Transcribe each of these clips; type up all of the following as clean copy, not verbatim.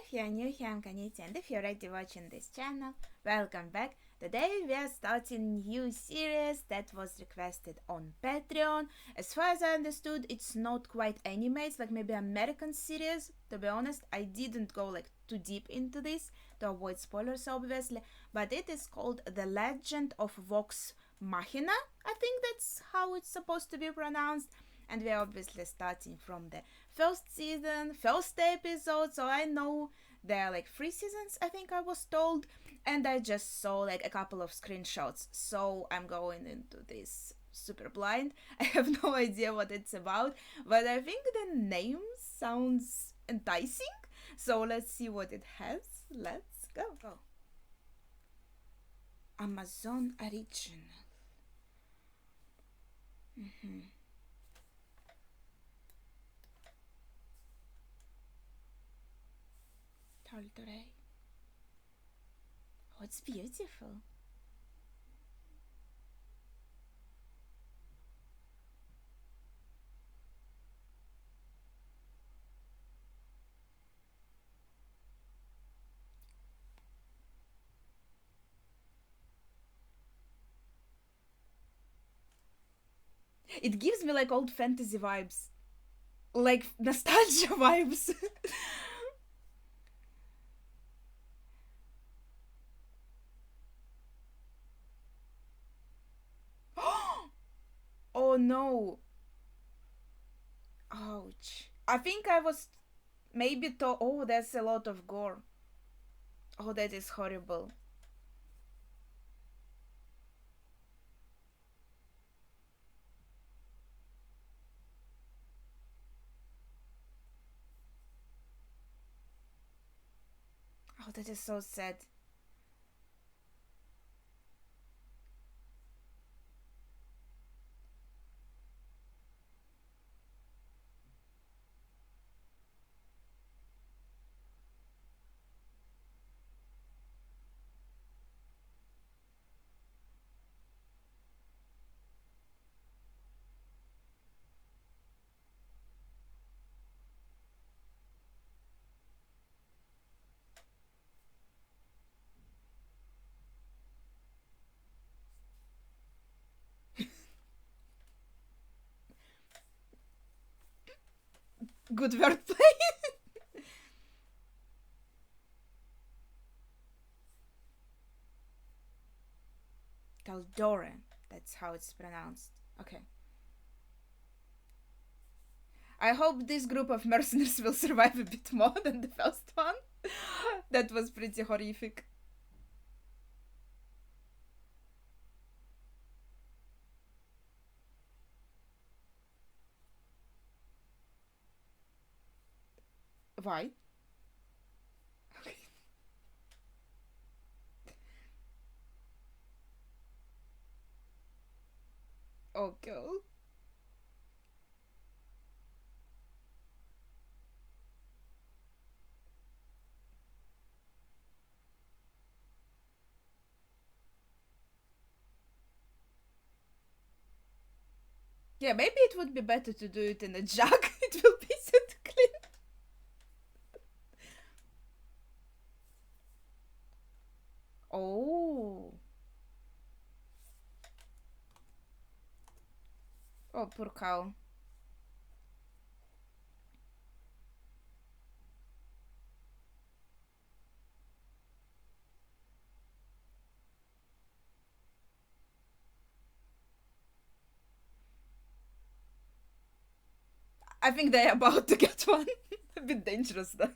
if you're new here, I'm Kaniti, and if you're already watching this channel, welcome back. Today we are starting new series that was requested on Patreon. As far as I understood, it's not quite anime, it's like maybe American series. To be honest, I didn't go like too deep into this to avoid spoilers obviously, but it is called The Legend of Vox Machina. I think that's how it's supposed to be pronounced. And we're obviously starting from the first season, first episode, so I know there are like 3 seasons, I think I was told, and I just saw like a couple of screenshots, so I'm going into this super blind. I have no idea what it's about, but I think the name sounds enticing, so let's see what it has. Let's go. Amazon original. Tal'Dorei. Oh, it's beautiful. It gives me like old fantasy vibes, like nostalgia vibes. Oh no. Ouch. I think I was maybe to. Oh, that's a lot of gore. Oh, that is horrible. Oh, that is so sad. Good wordplay. Tal'Dorei. That's how it's pronounced. Okay. I hope this group of mercenaries will survive a bit more than the first one. That was pretty horrific. Why? Okay. Okay. Yeah, maybe it would be better to do it in a jug. It will be easier to clean. Oh. Oh, poor cow. I think they're about to get one. A bit dangerous though.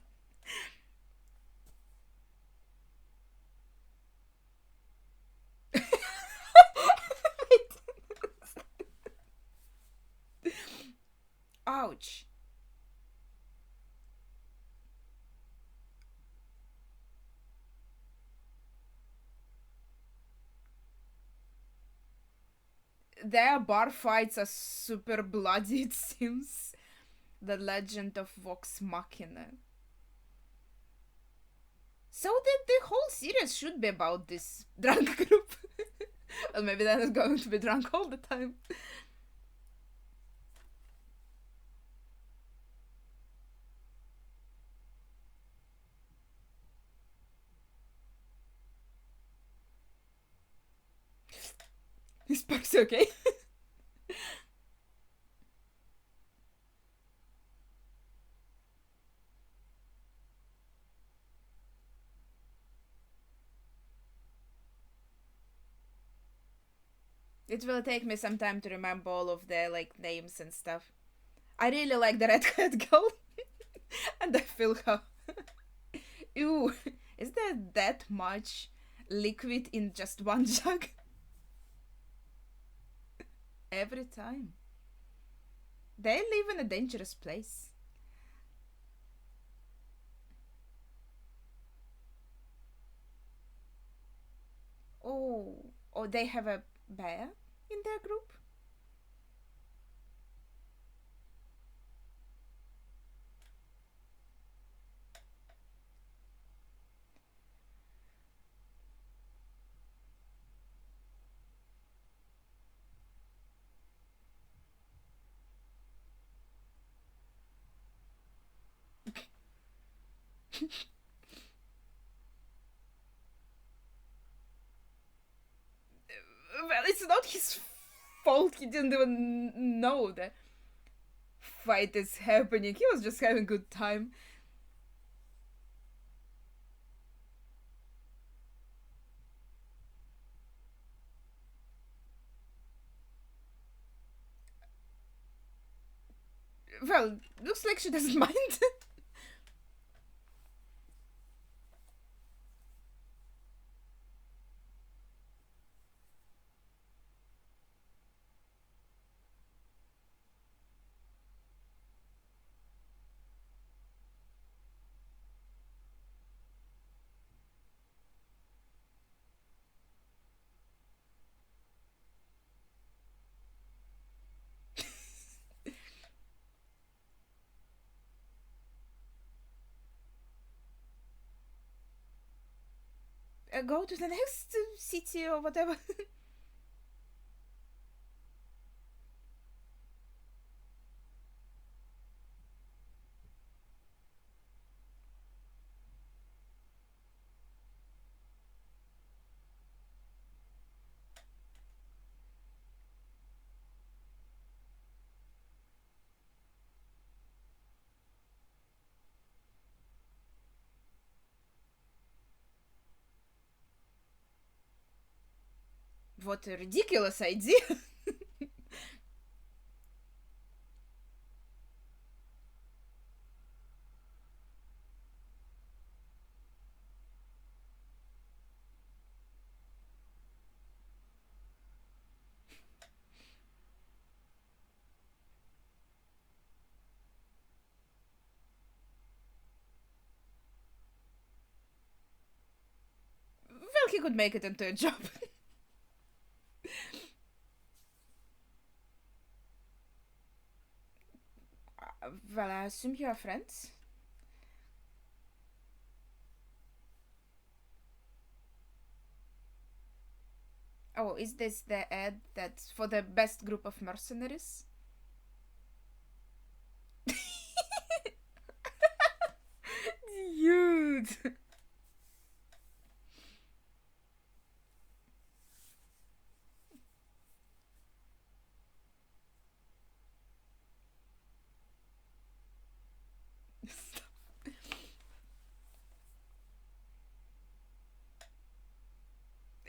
Ouch. Their bar fights are super bloody, it seems. The Legend of Vox Machina. So the whole series should be about this drunk group. Well, maybe they're not going to be drunk all the time. It's okay. It will take me some time to remember all of their like names and stuff. I really like the redhead girl, and I feel her. Ew, is there that much liquid in just one jug? Every time. They live in a dangerous place. Oh, they have a bear in their group? Well, it's not his fault. He didn't even know the fight is happening. He was just having a good time. Well, looks like she doesn't mind. Go to the next city or whatever. What a ridiculous idea. Well, he could make it into a job. Well, I assume you are friends. Oh, is this the ad that's for the best group of mercenaries? Dude.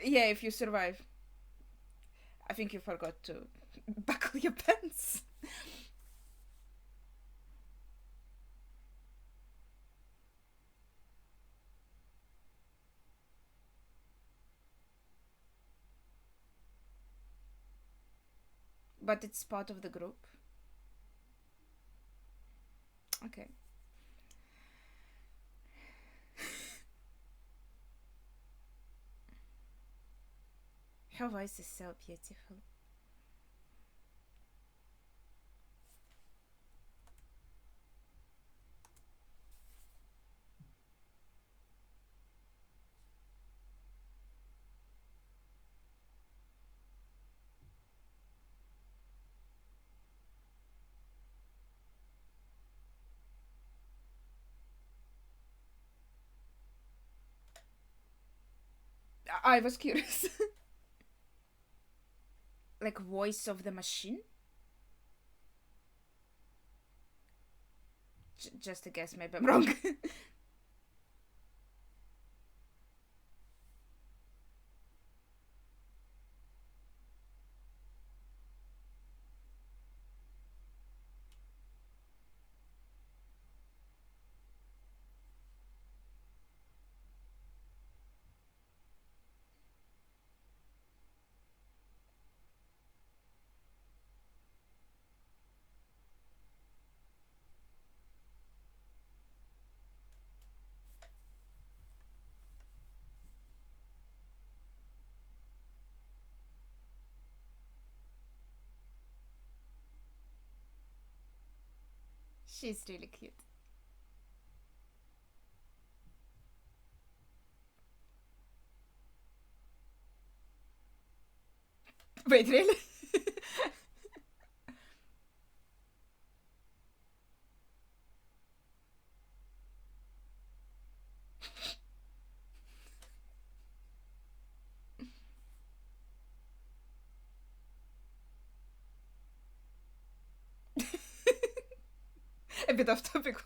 Yeah, if you survive. I think you forgot to buckle your pants. But it's part of the group. Okay. Her voice is so beautiful. I was curious. like voice of the machine. Just a guess, maybe I'm wrong. She's really cute. Wait, really? A bit off topic.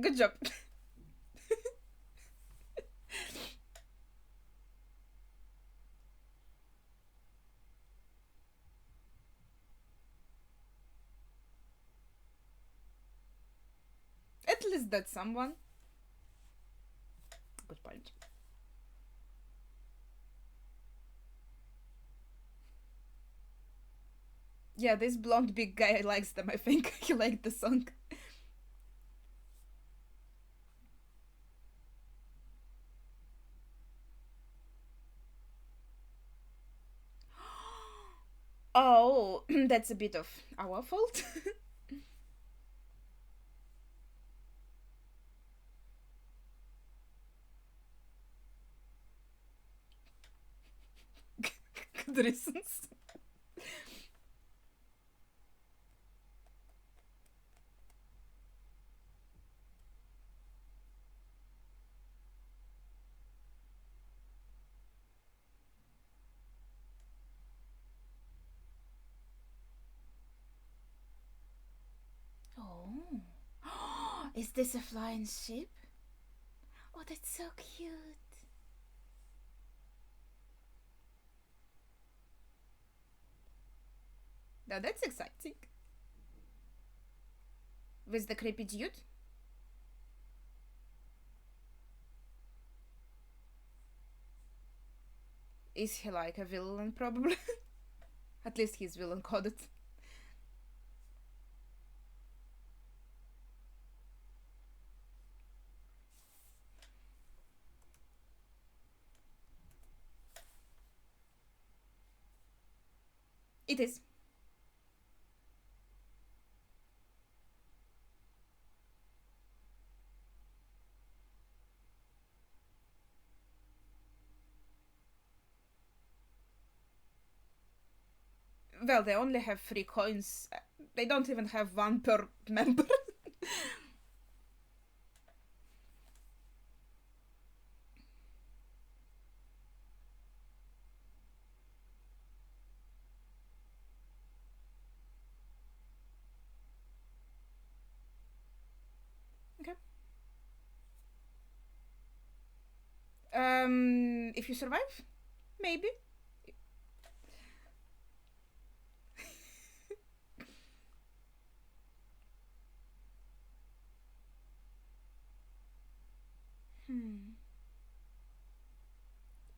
Good job. At least that's someone. Good point. Yeah, this blonde big guy likes them, I think. He liked the song. Oh, that's a bit of our fault. Good reasons. Oh. Is this a flying ship? Oh, that's so cute. Now that's exciting. With the creepy dude? Is he like a villain, probably? At least he's villain coded. It is. Well, they only have 3 coins. They don't even have one per member. Okay. If you survive, maybe. Hmm.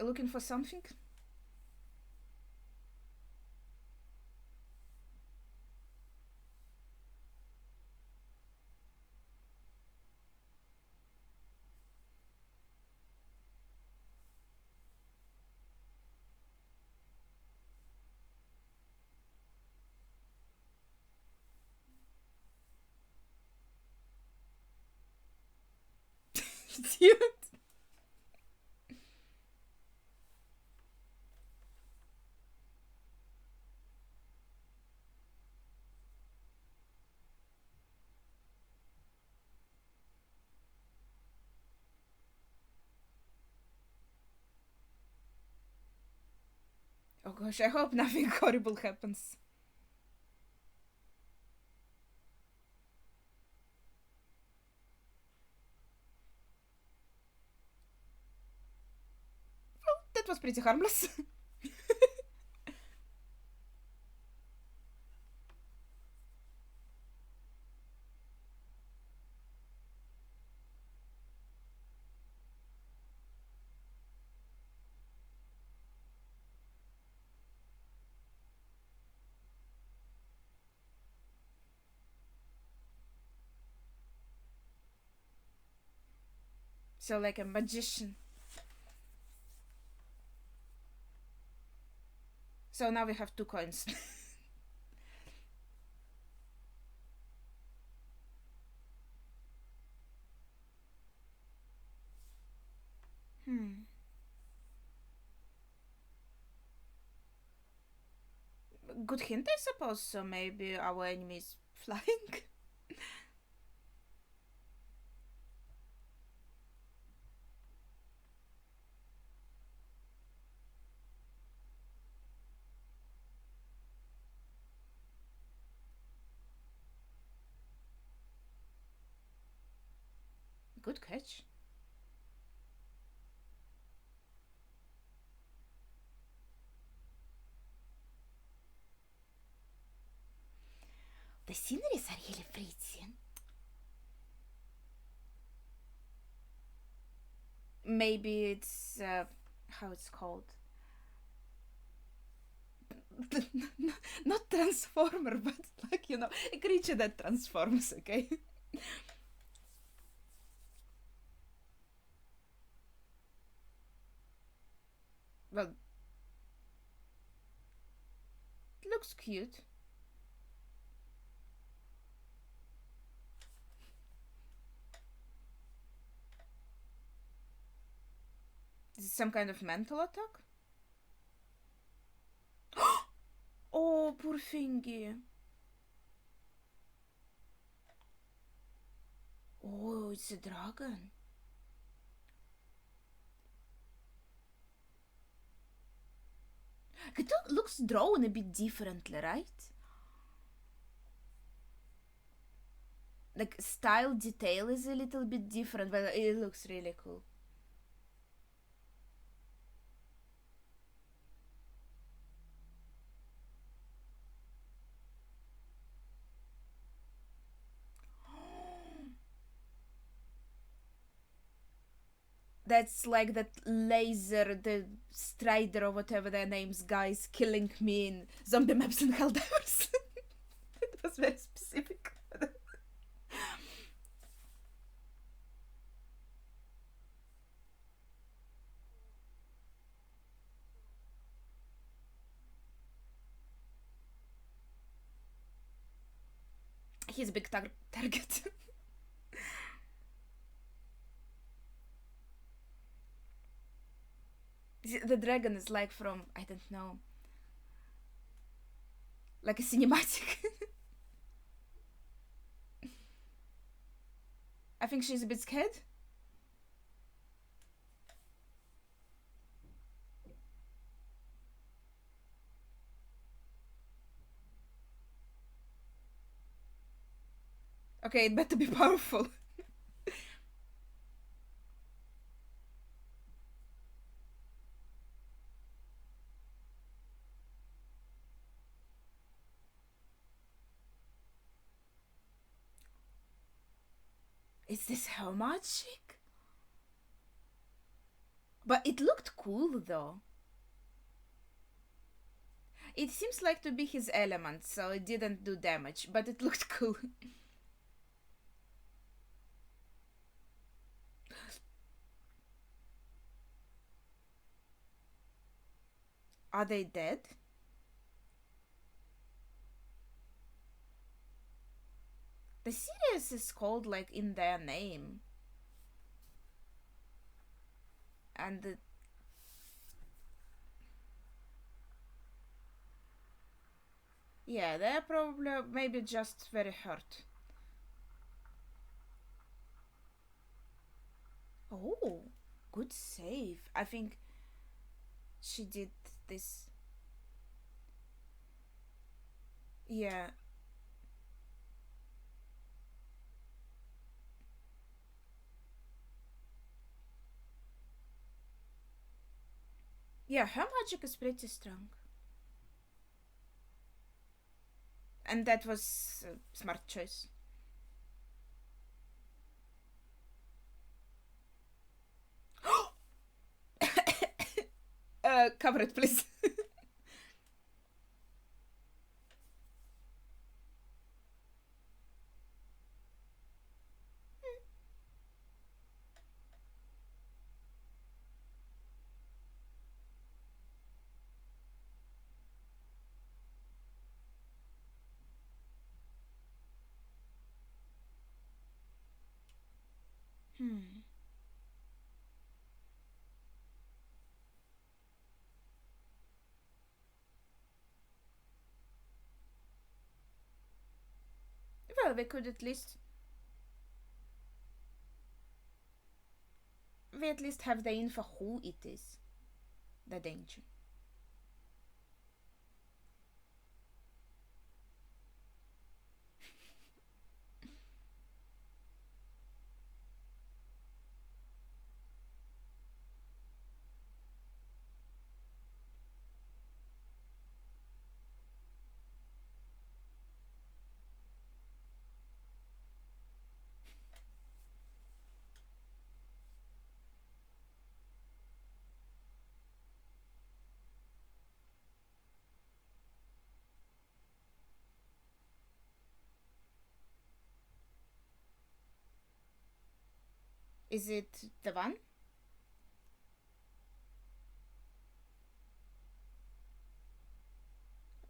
Looking for something? Cute. Oh gosh, I hope nothing horrible happens. That was pretty harmless. So, like a magician. So now we have 2 coins. Hmm. Good hint, I suppose. So maybe our enemy is flying. Good catch. The sceneries are really pretty. Maybe it's how it's called. Not transformer, but like a creature that transforms. Okay. Well, it looks cute. Is it some kind of mental attack? Oh, poor thingy. Oh, it's a dragon. It looks drawn a bit differently, right? Like style detail is a little bit different, but it looks really cool. That's like that laser, the Strider or whatever their names, guys killing me in zombie maps and Helldivers. It was very specific. He's a big target. The dragon is like from, I don't know, like a cinematic. I think she's a bit scared. Okay, it better be powerful. Is this her magic? But it looked cool though. It seems like to be his element, so it didn't do damage, but it looked cool. Are they dead? The series is called like in their name. And yeah, they're probably maybe just very hurt. Oh, good save. I think she did this. Yeah. Yeah, her magic is pretty strong. And that was a smart choice. Cover it, please. Hmm. Well, we at least have the info who it is. The danger. Is it the one?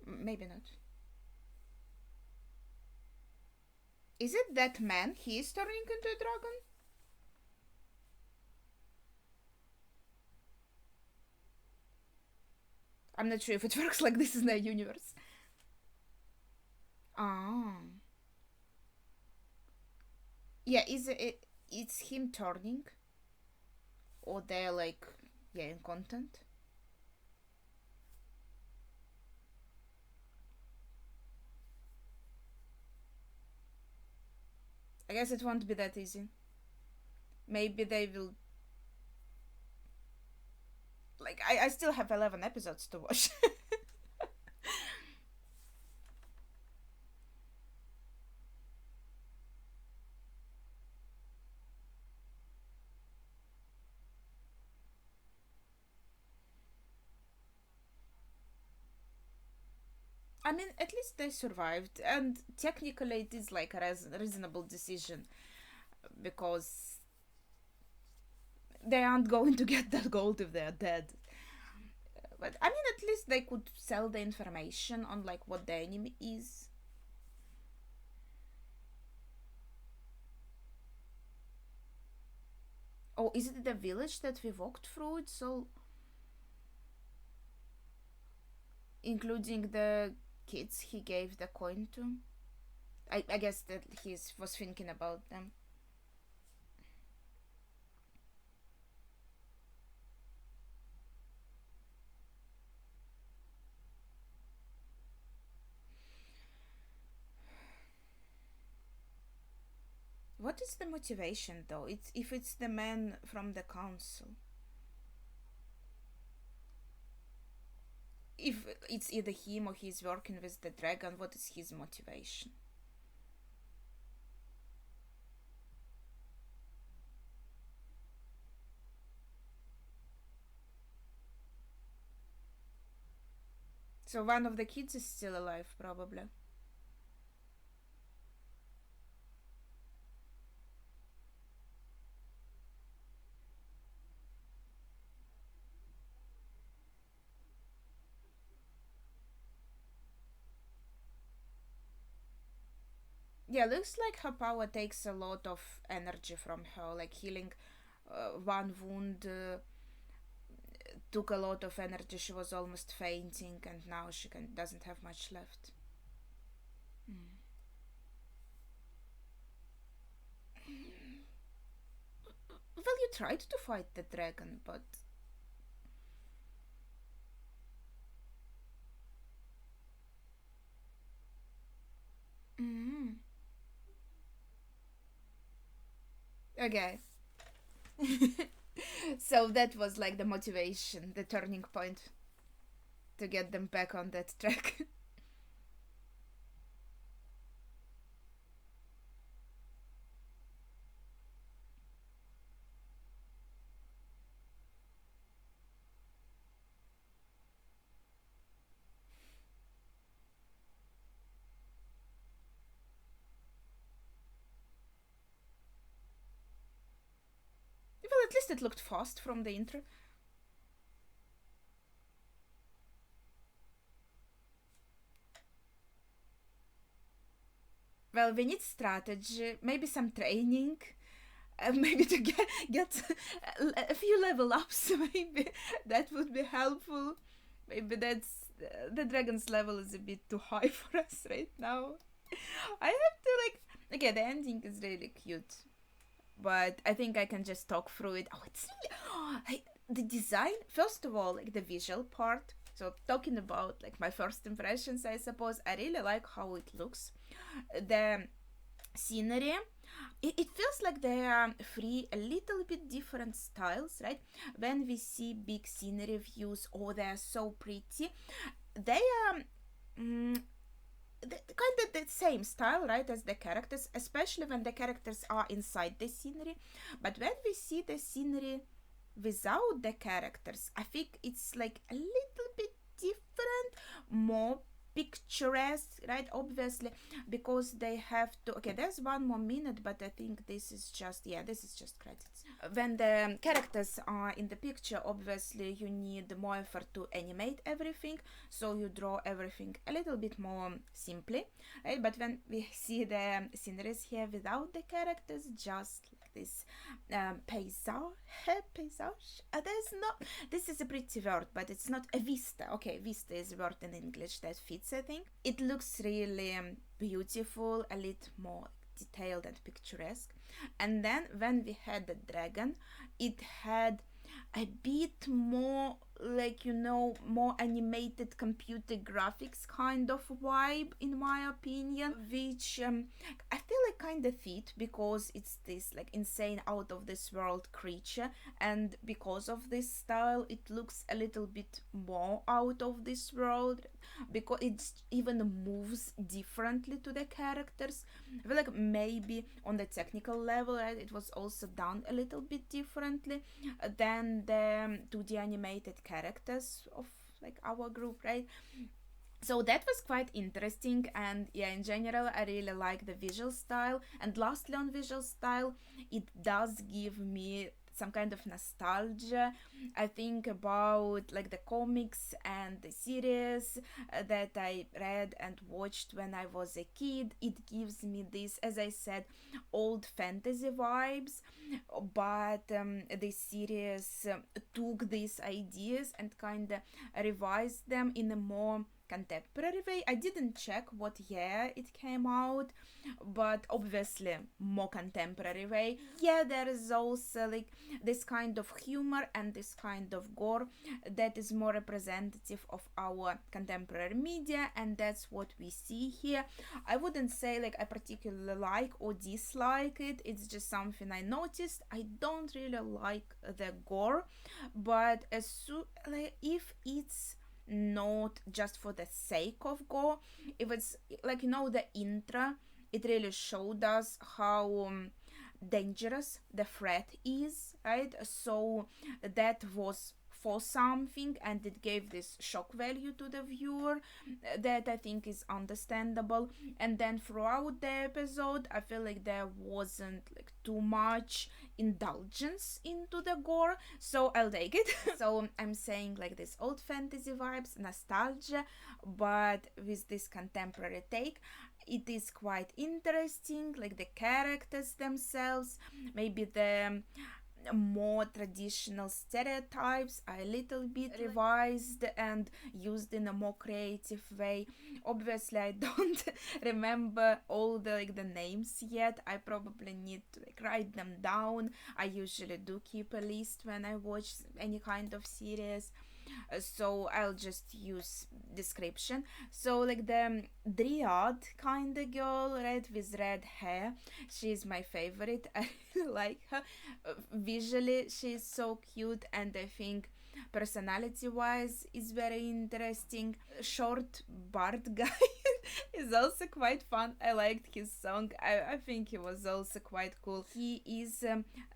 Maybe not. Is it that man he is turning into a dragon? I'm not sure if it works like this in the universe. Ah. Yeah, is it it's him turning? Or they're like yeah in content? I guess it won't be that easy. Maybe they will like I still have 11 episodes to watch. I mean, at least they survived, and technically it is like a reasonable decision because they aren't going to get that gold if they're dead. But I mean, at least they could sell the information on like what the enemy is. Oh, is it the village that we walked through? It's all including the kids he gave the coin to. I guess that he was thinking about them. What is the motivation though? It's if it's the man from the council. If it's either him or he's working with the dragon, what is his motivation? So one of the kids is still alive, probably. Yeah, looks like her power takes a lot of energy from her. Like healing one wound took a lot of energy. She was almost fainting, and now she doesn't have much left. Mm. Well, you tried to fight the dragon, but Okay. So that was like the motivation, the turning point to get them back on that track. Well, at least it looked fast from the intro. Well, we need strategy, maybe some training, maybe to get a few level ups. Maybe that would be helpful. Maybe that's the dragon's level is a bit too high for us right now. I have to like. Okay, the ending is really cute, but I think I can just talk through it. Oh, it's really the design. First of all, like the visual part. So talking about like my first impressions, I suppose I really like how it looks. The scenery, it feels like they are three a little bit different styles, right? When we see big scenery views, oh, they're so pretty. They are kind of the same style, right, as the characters, especially when the characters are inside the scenery. But when we see the scenery without the characters, I think it's like a little bit different, more picturesque, right? Obviously, because they have to. Okay, there's one more minute, but I think this is just, yeah, this is just credits. When the characters are in the picture, obviously you need more effort to animate everything, so you draw everything a little bit more simply, right? But when we see the sceneries here without the characters, just like this paysage. There's no. This is a pretty word, but it's not a vista. Okay, vista is a word in English that fits, I think. It looks really beautiful, a little more detailed and picturesque. And then when we had the dragon, it had a bit more like, more animated computer graphics kind of vibe, in my opinion, which I feel like kind of fit, because it's this like insane out of this world creature, and because of this style it looks a little bit more out of this world, because it even moves differently to the characters. I feel like maybe on the technical level, right, it was also done a little bit differently than the 2D animated characters of like our group, right? So that was quite interesting, and yeah, in general I really like the visual style. And lastly, on visual style, it does give me some kind of nostalgia. I think about like the comics and the series that I read and watched when I was a kid. It gives me this, as I said, old fantasy vibes, but this series took these ideas and kind of revised them in a more contemporary way. I didn't check what year it came out, but obviously more contemporary way. Yeah, there is also like this kind of humor and this kind of gore that is more representative of our contemporary media, and that's what we see here. I wouldn't say like I particularly like or dislike it, it's just something I noticed. I don't really like the gore, but like if it's not just for the sake of gore, if it's like, the intro, it really showed us how dangerous the threat is, right? So that was for something, and it gave this shock value to the viewer that I think is understandable. And then throughout the episode, I feel like there wasn't like too much indulgence into the gore, so I'll take it. So I'm saying like this old fantasy vibes, nostalgia, but with this contemporary take. It is quite interesting, like the characters themselves, maybe the more traditional stereotypes are a little bit revised and used in a more creative way. Obviously I don't remember all the like the names yet. I probably need to like write them down. I usually do keep a list when I watch any kind of series. So I'll just use description. So like the dryad kind of girl, right, with red hair, she's my favorite. I really like her. Visually she's so cute, and I think personality wise is very interesting. Short bard guy is also quite fun. I liked his song. I think he was also quite cool. He is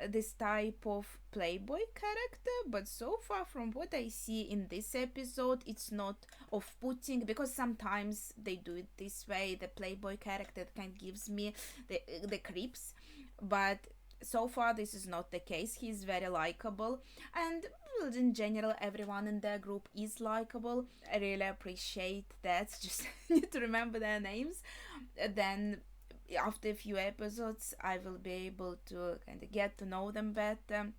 this type of playboy character, but so far from what I see in this episode, it's not off-putting, because sometimes they do it this way. The playboy character kind of gives me the creeps, but so far this is not the case. He's very likable, and well, in general everyone in their group is likable. I really appreciate that. Just need to remember their names, then after a few episodes I will be able to kind of get to know them better,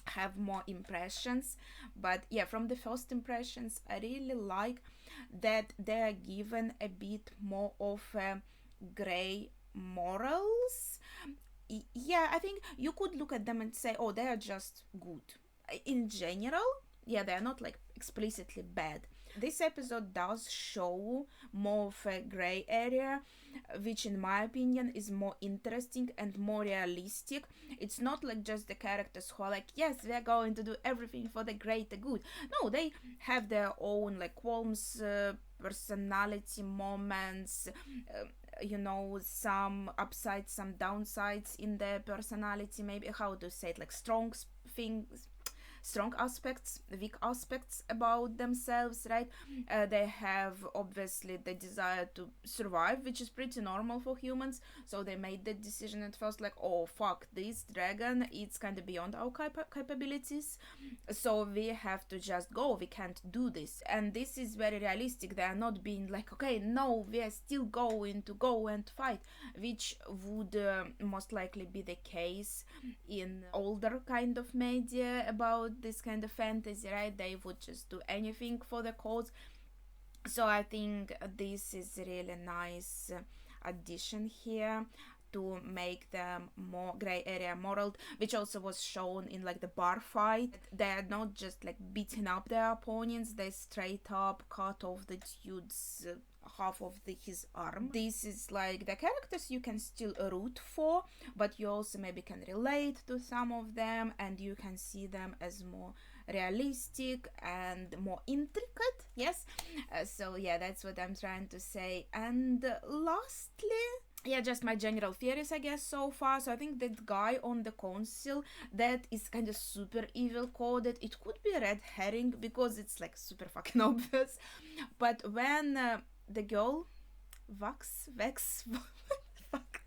have more impressions. But yeah, from the first impressions I really like that they are given a bit more of gray morals. Yeah, I think you could look at them and say, oh, they are just good. In general, yeah, they are not like explicitly bad. This episode does show more of a gray area, which in my opinion is more interesting and more realistic. It's not like just the characters who are like, yes, we're going to do everything for the greater good. No, they have their own like qualms, personality moments, some upsides, some downsides in their personality, maybe, how to say it, like things, strong aspects, weak aspects about themselves, right? They have obviously the desire to survive, which is pretty normal for humans. So they made the decision at first, like, oh fuck, this dragon, it's kind of beyond our capabilities, so we have to just go, we can't do this. And this is very realistic. They are not being like, okay, no, we are still going to go and fight, which would most likely be the case in older kind of media about this kind of fantasy, right? They would just do anything for the cause. So I think this is really nice addition here to make them more gray area moral, which also was shown in like the bar fight. They're not just like beating up their opponents, they straight up cut off the dude's half of his arm. This is like the characters you can still root for, but you also maybe can relate to some of them, and you can see them as more realistic and more intricate. Yes, so yeah, that's what I'm trying to say. And lastly, yeah, just my general theories, I guess, so far. So I think that guy on the council that is kind of super evil coded, it could be a red herring because it's like super fucking obvious. But when the girl Vex fuck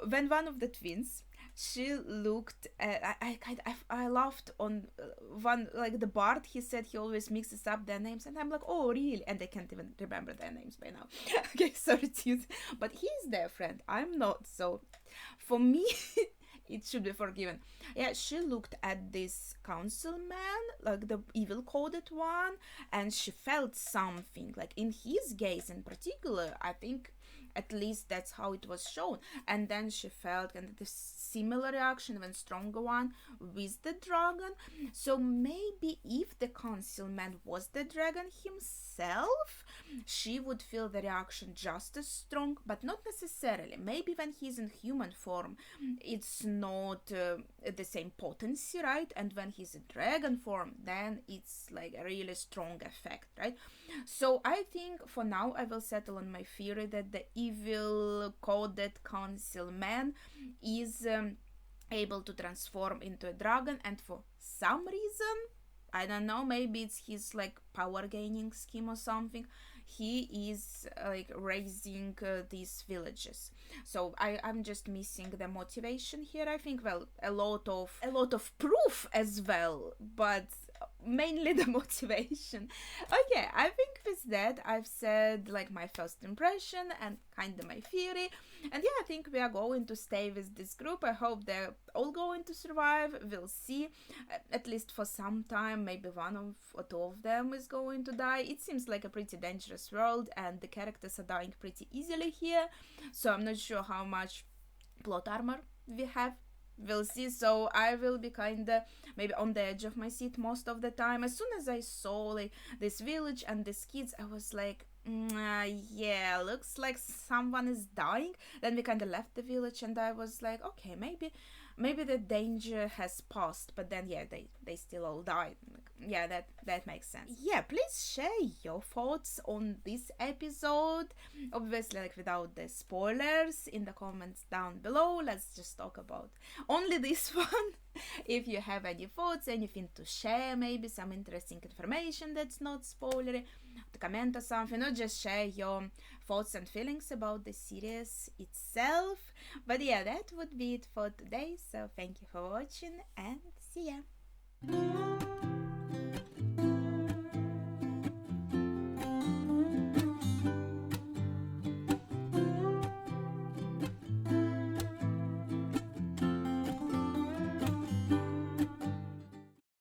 when one of the twins, she looked I laughed on one, like the bard, he said he always mixes up their names, and I'm like, oh really? And I can't even remember their names by now. Okay, sorry dude, but he's their friend, I'm not, so for me it should be forgiven. Yeah, she looked at this councilman, like the evil coded one, and she felt something, like in his gaze in particular. I think at least that's how it was shown. And then she felt kind of the similar reaction, even stronger one, with the dragon. So maybe if the councilman was the dragon himself, she would feel the reaction just as strong, but not necessarily. Maybe when he's in human form, it's not the same potency, right? And when he's in dragon form, then it's like a really strong effect, right? So I think for now I will settle on my theory that the evil coded council man is able to transform into a dragon, and for some reason, I don't know, maybe it's his like power gaining scheme or something, he is like raising these villages. So I'm just missing the motivation here. I think, well, a lot of proof as well, but mainly the motivation. Okay, I think with that I've said like my first impression and kind of my theory. And yeah, I think we are going to stay with this group. I hope they're all going to survive. We'll see. At least for some time, maybe one of or two of them is going to die. It seems like a pretty dangerous world, and the characters are dying pretty easily here. So I'm not sure how much plot armor we have we'll see. So I will be kind of maybe on the edge of my seat most of the time. As soon as I saw like this village and these kids, I was like, yeah, looks like someone is dying. Then we kind of left the village, and I was like, okay, maybe the danger has passed. But then yeah, they still all died. Like, yeah, that makes sense. Yeah, please share your thoughts on this episode, obviously like without the spoilers, in the comments down below. Let's just talk about only this one. If you have any thoughts, anything to share, maybe some interesting information that's not spoilery, to comment or something, or just share your thoughts and feelings about the series itself. But yeah, that would be it for today. So thank you for watching, and see ya.